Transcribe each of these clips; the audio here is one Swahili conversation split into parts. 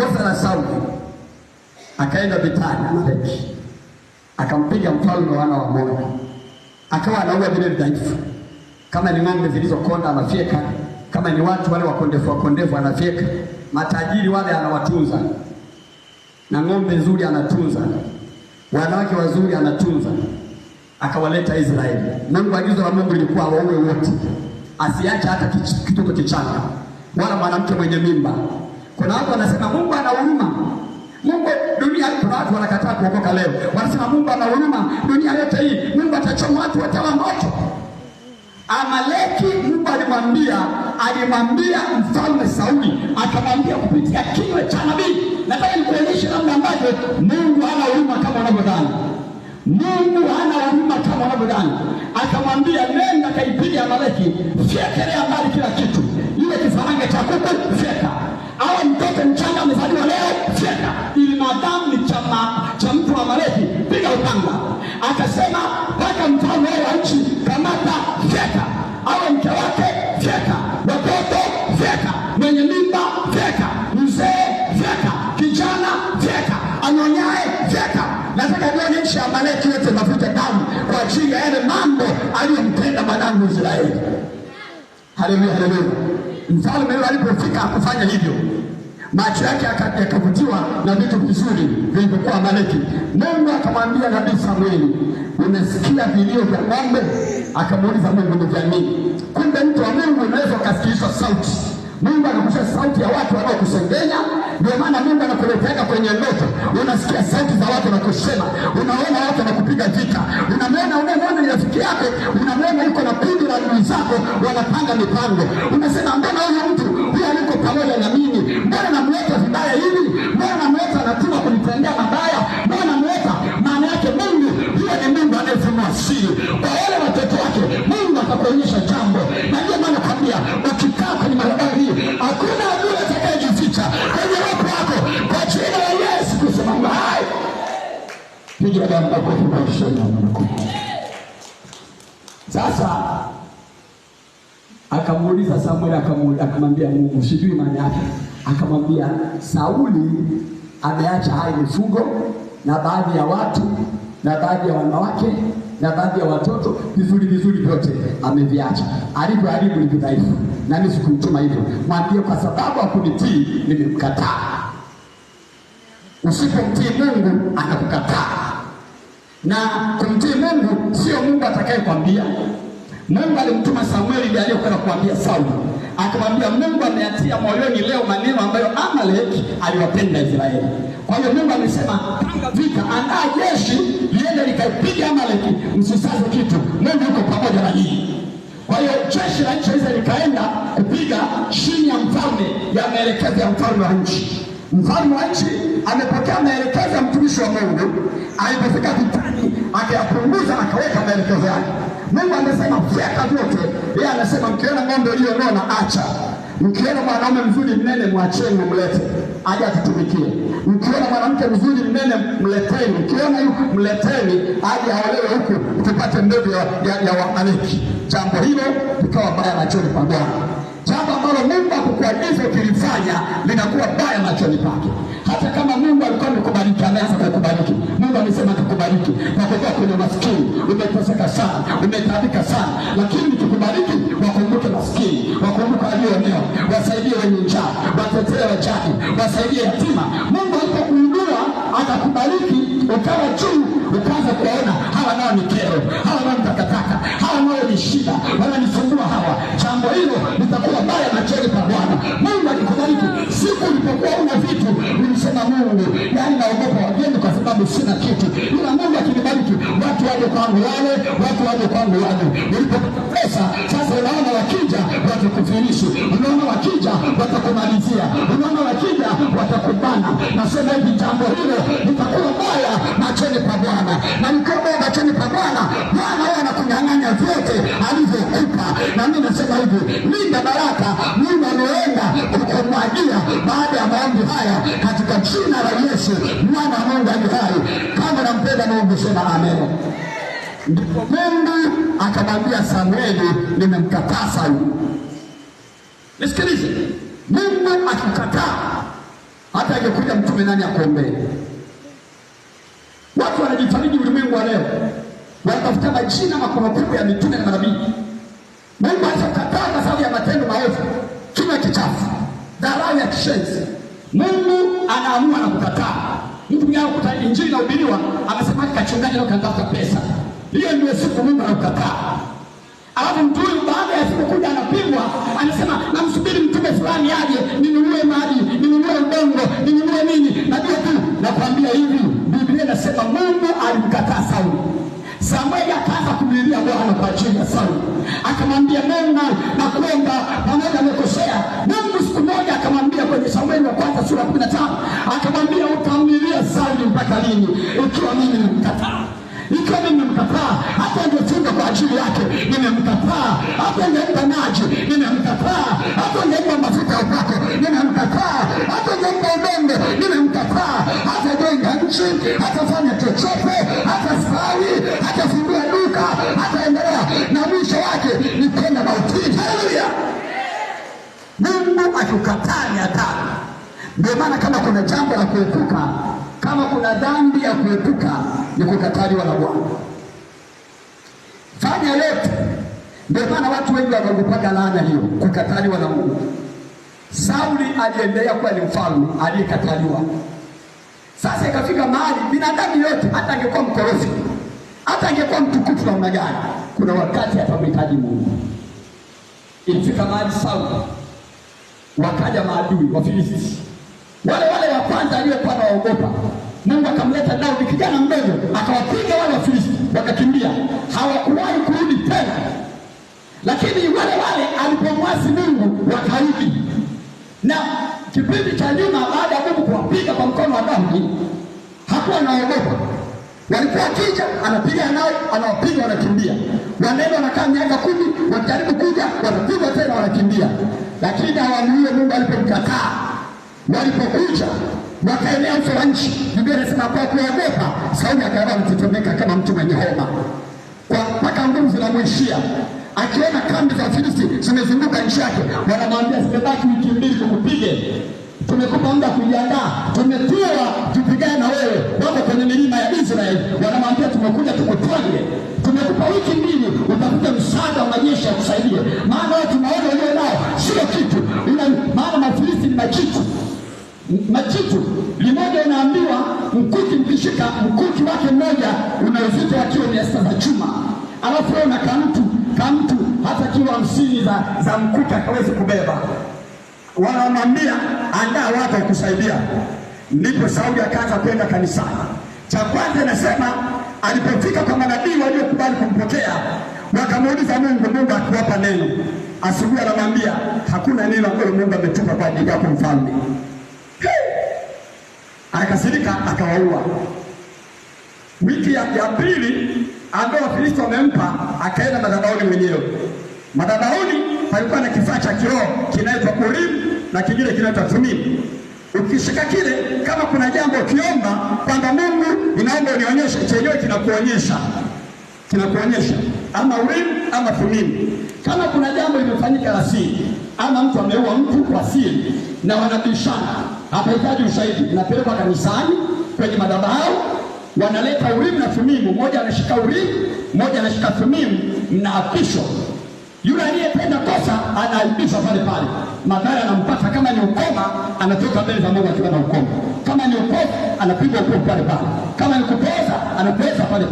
kosa la Sauli, akaenda vitani Amaleki, akampiga mfalme wana wa Amoni, akawa anaua vile dhaifu. Kama ni ng'ombe zilizokonda anafyeka, kama ni watu wale wakondefu anafyeka, matajiri wale anawatunza, na ng'ombe nzuri anatunza, wanawake wazuri anatunza, akawaleta Israeli. Mungu, agizo la Mungu lilikuwa waue wote, asiache hata kitoto kichanga wala mwanamke mwenye mimba. Kuna watu wanasema Mungu ana huruma. Mungu, dunia, kuna watu wanakataa kuokoka leo. Wanasema Mungu ana huruma, dunia yote hii Mungu atachoma watu wote wa moto. Amaleki, Mungu alimwambia mfalme Sauli, akamwambia kupitia kinywa cha nabii. Nataka nikuonyeshe namna ambavyo Mungu hana huruma kama unavyodhani. Mungu hana huruma kama unavyodhani. Akamwambia, nenda kaipiga Amaleki, fyekelea mbali kila kitu. Ile kifaranga cha kuku, fyeka. Awe mtoto mchanga amezaliwa leo, fyeka. Ili maadamu ni cha mtu wa Amaleki, piga upanga. Akasema mpaka mfalme wa nchi, kamata, fyeka. Awe mke wake, fyeka. Watoto, fyeka. Mwenye mimba, fyeka. Mzee, fyeka. Kijana, fyeka. Anyonyaye, fyeka. Nataka nionyeshe Amaleki yote mafuta damu kwa ajili ya yale mambo aliyomtenda mwanangu Israeli. Haleluya, haleluya. Mfalme yule alipofika kufanya hivyo, macho yake yakavutiwa na vitu vizuri vilivyokuwa Amaleki. Mungu akamwambia nabii Samueli, unasikia vilio vya ng'ombe? Akamuuliza Mungu, ni vya nini? Kumbe mtu wa Mungu unaweza kusikilizwa sauti. Mungu anakushia sauti ya watu wanaokusengenya. Ndio maana Mungu anakuletea kwenye ndoto, unasikia sauti za watu wanakusema, unaona watu wanakupiga vita, unamwona ni rafiki yako, unamwona yuko na kundi la adui zako wanapanga mipango. Unasema mbona huyu mtu huyu aliko pamoja na mimi? Mbona namleta vibaya hivi? Mbona namleta anatuma kunitendea mabaya? Mbona namleta? Maana yake Mungu huyo ni Mungu anayefunua siri kwa wale watoto wake. Mungu atakuonyesha jambo, na ndio maana nakwambia, ukikaa kwenye barabara hii hakuna adui atakayejificha kwenye roho yako. Kwa jina la Yesu kusema hai, piga damu kwa maisha yangu. Sasa akamuuliza Samuel, akamwambia Mungu, sijui maana yake. Akamwambia Sauli ameacha hai mifugo na baadhi ya watu na baadhi ya wanawake na baadhi ya watoto, vizuri vyote ameviacha. Alivyoharibu ni dhaifu, na mimi sikumtuma hivyo. Mwambie kwa sababu hakunitii nimemkataa. Usipomtii Mungu anakukataa. Na kumtii Mungu sio Mungu atakayekwambia. Mungu alimtuma Samueli ndiye aliyekwenda kuambia Sauli. Akamwambia Mungu ameatia moyoni leo maneno ambayo Amaleki aliwapenda Israeli. Kwa hiyo Mungu amesema panga vita, andaa jeshi liende likaipiga Amaleki, msisaze kitu. Mungu yuko pamoja na nyinyi. Kwa hiyo jeshi la nchi hizo likaenda kupiga chini ya mfalme, ya maelekezo ya mfalme wa nchi. Mfalme wa nchi amepokea maelekezo ya mtumishi wa Mungu. Alipofika vitani akayapunguza, akaweka maelekezo yake. Mungu amesema fyeka vyote. Yeye anasema mkiona ng'ombe ulionona acha. Mkiona mwanaume mzuri mnene mwacheni mlete aje atutumikie. Mkiona mwanamke mzuri mnene mleteni. Mkiona yuko mleteni aje aolewe huku tupate mbegu ya Waamaleki. Jambo hilo likawa baya machoni pa Bwana. Jambo ambalo Mungu akukuagiza ukilifanya linakuwa baya machoni pake. Hata kama Mungu alikuwa amekubariki, ameanza kukubariki. Mungu amesema kukubariki kwa kutoka kwenye maskini. Umeteseka sana, umetaabika sana, lakini nikikubariki wakumbuke maskini, wakumbuke walionewa, wasaidie wenye njaa, watetee wajane, wasaidie yatima. Mungu alipokuinua akakubariki, ukawa juu, ukaanza kuona hawa nao ni kero, hawa nao ni takataka, hawa nao ni shida, wananisumbua hawa. Jambo hilo litakuwa baya machoni pa Bwana. Mungu akikubariki, siku ulipokuwa una vitu ulisema Mungu, yaani naogopa wageni kwa sababu sina kitu. Ila Mungu akinibariki, watu waje kwangu wale, watu waje kwangu wale. Ulipopata pesa, sasa unaona wakija watakufinishi, unaona wakija watakumalizia, unaona wakija watakubana. Nasema hivi, jambo hilo litakuwa baya machoni pa Bwana. Na mkiwa baya machoni pa Bwana, Bwana yeye anakunyang'anya vyote alivyokupa. Na mimi nasema hivi, linda baraka Mungu anaenda kukumwagia baada ya maombi haya katika jina la Yesu mwana wa Mungu aliye hai. Kama nampenda Mungu sema amen. Ndipo Mungu akamwambia Samueli, nimemkataa Sauli. Nisikilize, Mungu akikataa hata usome nani akuombee. Watu wanajifariji ulimwengu wa leo, wanatafuta majina makubwa ya mitume na manabii. Mungu atakataa kwa sababu ya matendo maovu, kinywa kichafu, dharau ya kishenzi. Mungu anaamua na kukataa. Mtu mwingine anakuta injili inahubiriwa, anasema kachungaji leo kanatafuta pesa. Hiyo ndio siku Mungu anakukataa. Alafu mtu huyu baada ya siku kuja anapigwa, anasema namsubiri mtume fulani aje, ninunue maji, ninunue udongo, ninunue nini. Najua tu nakwambia hivi, Biblia inasema Mungu alimkataa Sauli. Samueli akaanza kumlilia Bwana kwa ajili ya Sauli. Akamwambia Mungu, nakuomba, pamoja amekosea. Mungu siku moja akamwambia kwenye Samueli wa kwanza sura 15, akamwambia utamlilia Sauli mpaka lini? Ikiwa mimi nimemkataa. Ikiwa mimi nimemkataa, hata angefunga kwa ajili yake, nimemkataa. Hata angempa maji, nimemkataa. Hata angempa mafuta ya upako, nimemkataa. Hata angempa udongo, nimemkataa. Hata jenga nchi, hata fanya chochote, hata sawi, hata fungua duka, hata endelea, na mwisho wake ni kwenda mautini. Haleluya! Mungu akikukataa ni hatari. Ndio maana kama kuna jambo la kuepuka, kama kuna dhambi ya kuepuka, ni kukataliwa na Bwana. Fanya yote. Ndio maana watu wengi wanaogopaga laana hiyo, kukataliwa na Mungu. Sauli aliendelea kuwa ni mfalme aliyekataliwa. Sasa ikafika mahali binadamu yote, hata angekuwa mkorofi, hata angekuwa mtukufu namna gani, kuna wakati atamhitaji Mungu. Ilifika mahali Sauli, wakaja maadui wa Filisti. Wale wa kwanza aliyekuwa anaogopa, Mungu akamleta Daudi kijana mdogo, akawapiga wale Wafilisti, wakakimbia. Hawakuwahi kurudi tena. Lakini wale alipomwasi Mungu wakarudi. Na kipindi cha nyuma, baada ya Mungu kuwapiga kwa mkono wa Daudi, hakuwa anaogopa. Walikuwa kija, anapiga nao, anawapiga, wanakimbia. Wanaenda wanakaa miaka 10, wakijaribu kuja, wanapigwa tena, wanakimbia. Lakini hawamuue Mungu alipomkataa. Walipokuja wakaenea uso wa nchi, Biblia inasema kwa kuogopa Sauli akaanza kutetemeka kama mtu mwenye homa, kwa mpaka nguvu zinamwishia. Akiona kambi za Filisti zimezunguka nchi yake, wanamwambia zimebaki wiki 2 tukupige, tumekupa muda kujiandaa, tumetua tupigane na wewe. Wako kwenye milima ya Israeli, wanamwambia tumekuja tukutwange, tumekupa wiki 2 utafute msaada wa majeshi ya kusaidie, maana watu tunaona wewe nao sio kitu. Maana Mafilisti ni majitu limoja, unaambiwa mkuki, mkishika mkuki wake mmoja una uzito wa kilo 600 za chuma. Alafu wewe na kamtu hata kilo 50 za mkuki hawezi kubeba. Wanamwambia andaa watu kusaidia. Ndipo Sauli akaanza kwenda kanisani. Cha kwanza nasema alipofika kwa manabii waliokubali kumpokea, wakamuuliza Mungu akiwapa neno. Asubuhi anamwambia hakuna neno ambalo Mungu ametupa kwa ajili yako mfalme. Akasirika akawaua. Wiki ya pili ambayo Wafilisti wamempa, akaenda madhabahuni mwenyewe. Madhabahuni palikuwa na kifaa cha kiroho kinaitwa Urim na kingine kinaitwa Tumim. Ukishika kile, kama kuna jambo ukiomba kwamba Mungu inaomba unionyeshe, chenyewe kinakuonyesha ama Urim ama Tumim. Kama kuna jambo limefanyika la siri, ama mtu ameua mtu kwa siri na wanabishana, hapahitaji ushahidi, inapelekwa kanisani kwenye madhabahu, wanaleta Urim na Tumim. Mmoja anashika Urim, mmoja anashika Tumim, mnaapishwa. Yule aliyetenda kosa anaapishwa pale. Madhara anampata. Kama ni ukoma, anatoka mbele za Mungu akiwa na ukoma. Kama ni upofu, anapigwa upofu pale. Kama ni kupooza, anapooza pale.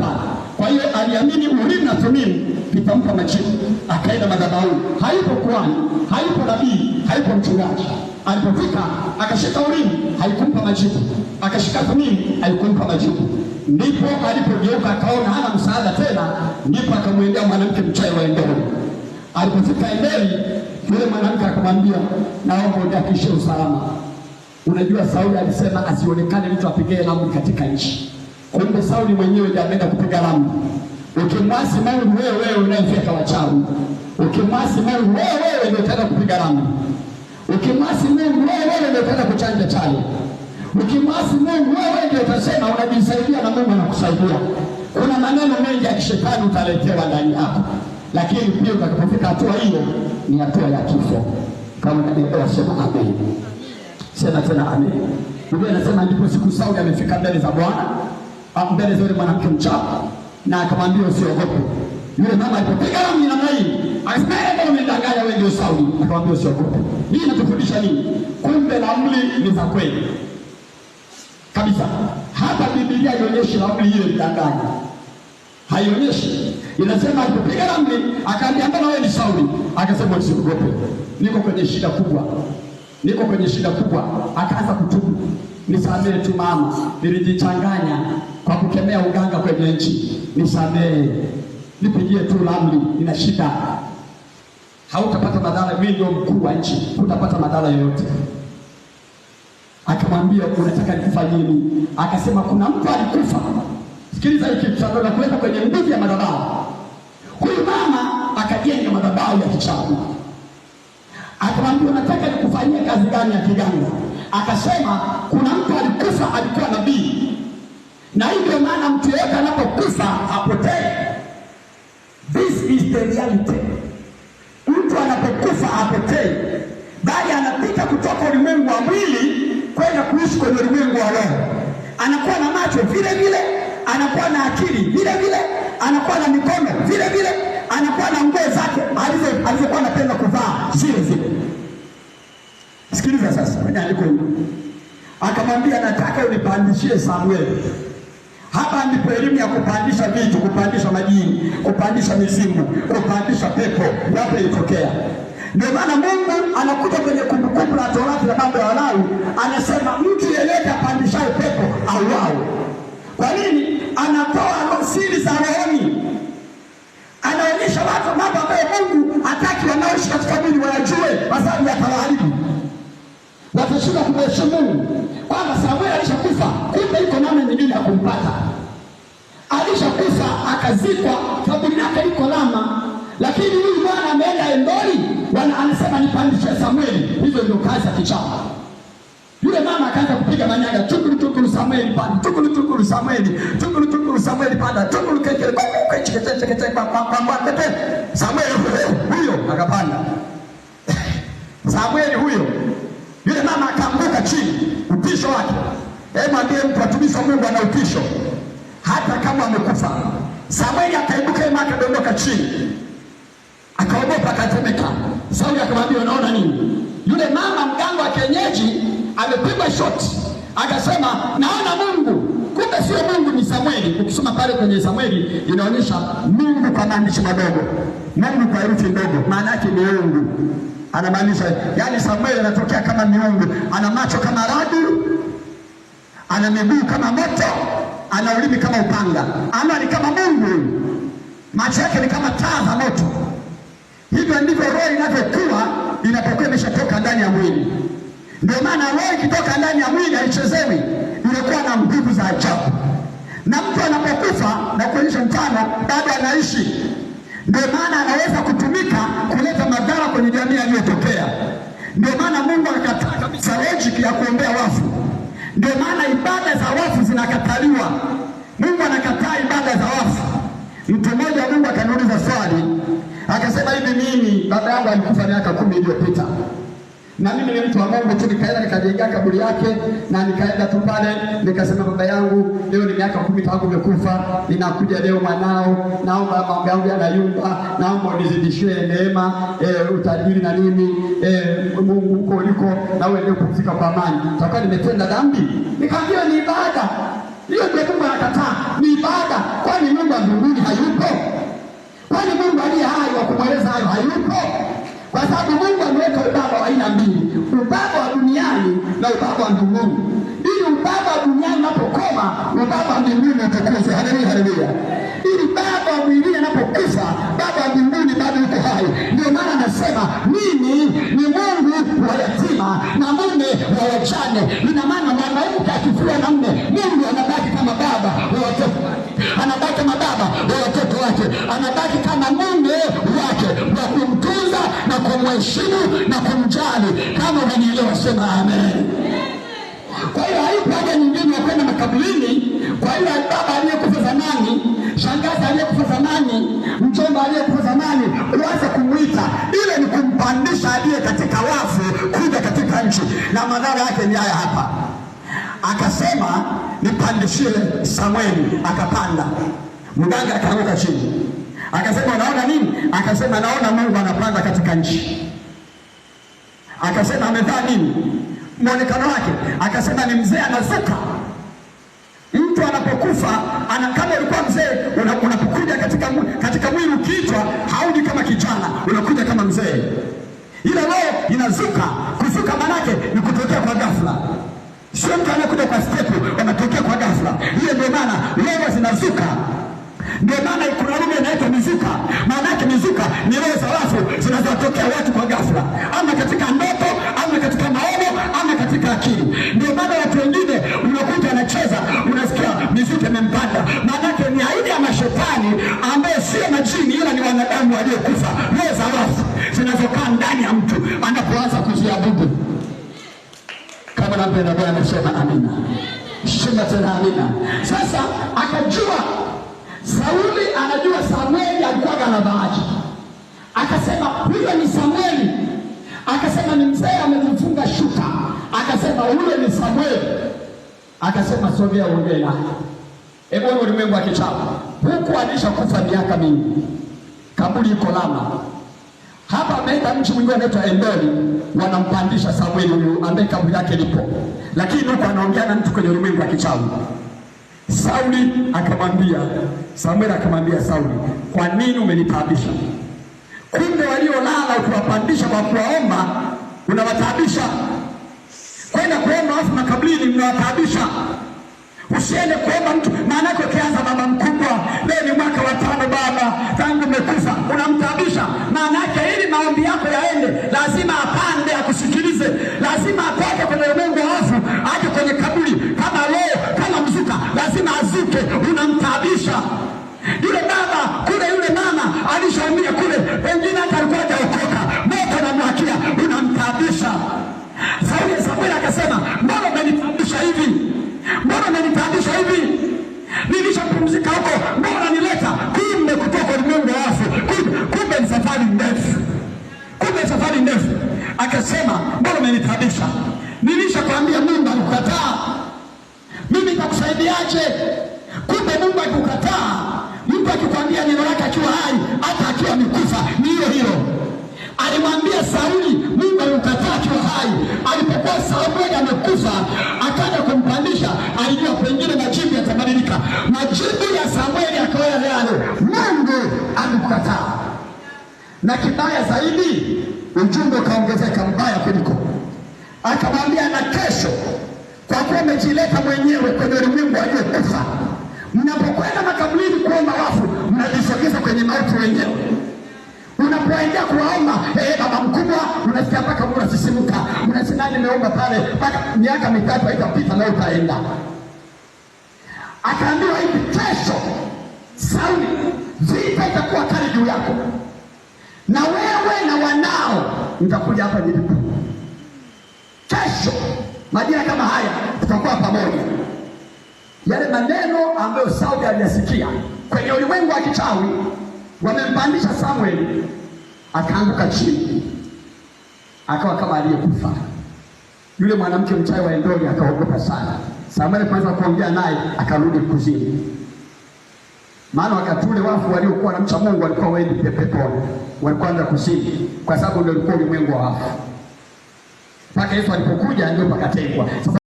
Kwa hiyo aliamini Urim na Tumim vitampa majibu. Akaenda madhabahuni. Hayupo kuhani, hayupo nabii, hayupo mchungaji. Alipofika akashika Urim, haikumpa majibu. Akashika Tumim, haikumpa majibu. Ndipo alipogeuka akaona hana msaada tena, ndipo akamwendea mwanamke mchawi wa Endori. Alipofika Endori, yule mwanamke akamwambia, naomba unihakikishie usalama. Unajua Sauli alisema asionekane mtu apige ramli katika nchi. Kumbe Sauli mwenyewe ndiye ameenda kupiga ramli. Ukimwasi Mungu wewe unayefika wachawi. Ukimwasi Mungu wewe ndio utaenda kupiga ramli. Ukimwasi Mungu wewe ndio utaenda kuchanja chale. Ukimwasi Mungu wewe ndio utasema unajisaidia na Mungu anakusaidia. Kuna maneno mengi ya kishetani utaletewa ndani yako. Lakini pia utakapofika hatua hiyo ni hatua ya kifo. Kama ndio sema amen. Sema tena amen. Biblia inasema ndipo siku Sauli amefika mbele za Bwana, mbele za yule mwanamke mchawi, na akamwambia usiogope. Yule mama alipopiga ramli namna hii, akasema kama umedanganya wewe ndio Sauli. Akamwambia usiogope. Hii inatufundisha nini? Kumbe ramli ni za kweli kabisa. Hapa Biblia haionyeshi ramli hiyo idanganya, haionyeshi. Inasema alipopiga ramli akaambia mbona wewe ni Sauli, akasema usiogope, niko kwenye shida kubwa, niko kwenye shida kubwa. Akaanza kutubu, nisamehe tu mama, nilijichanganya kwa kukemea uganga kwenye nchi, nisamehe, nipigie tu ramli, nina shida. Hautapata madhara, mimi ndio mkuu wa nchi, hutapata madhara yoyote. Akamwambia unataka nikufanyie nini? Akasema kuna mtu alikufa. Sikiliza hiki kitu na kuweka kwenye nguvu ya madhabahu. Huyu mama akajenga madhabahu ya kichawi. Akamwambia unataka nikufanyie kazi gani ya kiganga? Akasema kuna mtu alikufa, alikuwa nabii. Na hivyo maana mtu yeyote anapokufa hapotei. This is the reality. Mtu anapokufa hapotei, bali anapita kutoka ulimwengu wa mwili kwenda kuishi kwenye ulimwengu wa roho. Anakuwa na macho vile vile, anakuwa na akili vile vile, anakuwa na mikono vile vile, anakuwa na nguo zake alizokuwa anapenda kuvaa zile zile. Sikiliza sasa, aliko akamwambia nataka unipandishie Samueli. Hapa ndipo elimu ya kupandisha vitu, kupandisha majini, kupandisha mizimu, kupandisha pepo hapo ilitokea. Ndio maana Mungu anakuja kwenye Kumbukumbu la Torati na Mambo ya Walawi, anasema mtu yeyote apandishaye pepo auawe. Kwa nini? Anatoa siri za rohoni, anaonyesha watu mambo ambayo Mungu hataki wanaoishi katika mwili wayajue, kwa sababu yatawaharibu. Watashinda kumheshimu Mungu kwamba Samueli alishakufa, kumbe iko namna nyingine ya kumpata. Alishakufa akazikwa, kaburi lake liko Rama, lakini huyu bwana ameenda Endori, bwana anasema nipandishe Samueli. Hizo ndio kazi ya kichawi. Yule mama akaanza kupiga manyaga, tukuru tukuru Samueli panda, tukuru tukuru Samueli, tukuru tukuru Samueli panda, tukuru kekele kete Samueli huyo akapanda. Samueli huyo, yule mama akaanguka chini, utisho wake. Mwambie mtu atumishi wa Mungu ana utisho hata kama amekufa. Samueli akaibuka yeye akadondoka chini, akaogopa, akatemeka. Sauli akamwambia unaona nini? Yule mama mganga wa kienyeji amepigwa shot, akasema naona Mungu. Kumbe sio Mungu, ni Samueli. Ukisoma pale kwenye Samueli inaonyesha Mungu kwa maandishi madogo, Mungu kwa herufi ndogo, maana yake ni Mungu. Anamaanisha yani Samueli anatokea kama miungu, ana macho kama radi, ana miguu kama moto, ana ulimi kama upanga. Ama ni kama Mungu, macho yake ni kama taa za moto. Hivyo ndivyo roho inavyokuwa inapokuwa imeshatoka ndani ya mwili. Ndio maana roho ikitoka ndani ya mwili haichezewi, inakuwa na nguvu za ajabu. Na mtu anapokufa, na kuonyesha mfano, bado anaishi. Ndio maana anaweza kutumika kuleta madhara kwenye jamii aliyotokea. Ndio maana Mungu akakataa kabisa logic ya kuombea wafu. Ndio maana ibada za wafu zinakataliwa. Mungu anakataa ibada za wafu. Mtu mmoja Mungu akaniuliza swali, akasema hivi, mimi baba yangu alikufa miaka 10 iliyopita. Na mimi ni mtu wa Mungu tu, nikaenda nikajenga kaburi yake, na nikaenda tu pale nikasema baba yangu, leo ni miaka 10 tangu umekufa, ninakuja leo mwanao, naomba mambo yangu yanayumba, naomba unizidishie neema, utajiri na nini, Mungu huko uliko na wewe ndio kupumzika kwa amani. Tutakuwa nimetenda dhambi? Nikamwambia ni ibada. Hiyo ndio Mungu anakataa, ni ibada. Kwani Mungu wa mbinguni hayupo? Kwani Mungu aliye hai wa kumweleza hayo hayupo? Kwa sababu Mungu ameweka ubaba wa aina mbili, ubaba wa duniani na ubaba wa mbinguni. Ili ubaba wa duniani unapokoma, ubaba wa mbinguni utakuzwa. Haleluya, haleluya. Ili baba wa mwilini anapokufa, baba wa mbinguni bado yuko hai. Ndio maana anasema mimi ni Mungu wa yatima na mume wa wajane. Ina maana mwanamke akifia na mume, Mungu anabaki kama baba wa watoto wake, anabaki kama baba wa watoto wake, anabaki kama mume wake wa kumtunza na kumheshimu na kumjali. Kama unanielewa sema amen. Kwa hiyo haipo haja nyingine ya kwenda makaburini. Kwa hiyo baba aliyekufa zamani, shangazi aliyekufa zamani, mchomba aliyekufa zamani, uanze kumuita. Ile ni kumpandisha aliye katika wafu kuja katika nchi, na madhara yake ni haya hapa. akasema nipandishie Samueli. Akapanda, mganga akaanguka chini, akasema unaona nini? Akasema naona Mungu anapanda katika nchi. Akasema amevaa nini? Muonekano wake, akasema ni mzee anazuka. Mtu anapokufa kama ulikuwa mzee, unapokuja katika mwili ukiitwa, haudi kama kijana, unakuja kama mzee. Ile roho inazuka. Kuzuka manake ni kutokea kwa ghafla, sio mtu anakuja kwa step, anatokea kwa ghafla. Hiyo ndio maana roho zinazuka. Ndio maana kuna lugha inaitwa mizuka. Maana yake mizuka ni roho za wafu zinazotokea watu kwa ghafla, ama katika ndoto, ama katika maono, ama katika akili. Ndio maana watu wengine unakuta anacheza, unasikia mizuka imempanda. Maana yake ni aina ya mashetani ambaye sio majini, ila ni wanadamu waliokufa, roho za wafu zinazokaa ndani ya mtu anapoanza kuziabudu. Kama nampenda Bwana sema amina. Shema tena amina. Sasa akajua Sauli, anajua Samueli alikuwa anavaaje. Akasema huyo ni Samueli. Akasema ni mzee amejifunga shuka. Akasema huyo ni Samueli. Akasema sogea uongee naye. Hebu ulimwengu wa kichawi. Huku alishakufa miaka mingi. Kaburi iko Lama. Hapa ameenda mchi mwingine anaitwa Endori, wanampandisha Samueli huyu ambaye kaburi yake lipo. Lakini huko anaongea na mtu kwenye ulimwengu wa kichawi. Sauli akamwambia, Samueli akamwambia Sauli, kwa nini umenitabisha? Kumbe waliolala ukiwapandisha kwa kuwaomba unawatabisha. Kwenda kuomba wafu makaburini mnawatabisha. Usiende kuomba mtu, maana yake ukianza baba mkubwa, leo ni mwaka wa 5 baba tangu umekufa, unamtabisha. Maana yake ili maombi yako yaende, lazima apande akusikilize, lazima atoke kwenye ulimwengu wa wafu aje kwenye kaburi kama roho, kama mzuka, lazima azuke, unamtabisha. Yule baba kule, yule mama alishaumia kule, pengine hata alikuwa hajaokoka, moto unamwakia, unamtabisha. Samueli akasema, mbona umenitabisha hivi? Mbona umenitabisha hivi? Nilishapumzika huko, mbona nileta? Kumbe kutoka ulimwengu wa wafu, kumbe ni safari ndefu, kumbe safari ndefu. Akasema, mbona umenitabisha? Nilishakwambia Mungu alikukataa, mimi nitakusaidiaje? Kumbe Mungu alikukataa. Mtu akikwambia neno lake akiwa hai, hata akiwa amekufa ni hilo hilo. Alimwambia Sauli Mungu alikukataa akiwa hai. Alipokuwa Samueli amekufa, akaja kumpandisha, alijua pengine majibu yatabadilika. Majibu ya Samueli akawa yale, Mungu alikukataa. Na kibaya zaidi, ujumbe ukaongezeka mbaya kuliko. Akamwambia, na kesho, kwa kuwa umejileta mwenyewe kwenye ulimwengu aliokufa, mnapokwenda makaburini kuomba wafu, mnajisogeza kwenye mauti wenyewe. Unapoendea kuwaomba baba mkubwa, unasikia mpaka unasisimuka, unasema nimeomba pale mpaka miaka 3 haitapita na utaenda. Akaambiwa hivi, kesho Sauli, vita itakuwa kali juu yako, na wewe na wanao mtakuja hapa nilipo. Kesho majira kama haya tutakuwa pamoja. Yale maneno ambayo Sauli aliyasikia kwenye ulimwengu wa kichawi, wamempandisha Samueli, akaanguka chini, akawa kama aliyekufa. Yule mwanamke mchawi wa Endori akaogopa sana. Samueli kwanza kuongea naye, akarudi kuzimu. Maana wakati ule wafu waliokuwa na mcha Mungu walikuwa wengi peponi, walikuwa ndio kuzimu, kwa sababu ndio ulikuwa ulimwengu wa wafu. Mpaka Yesu alipokuja ndio pakatengwa.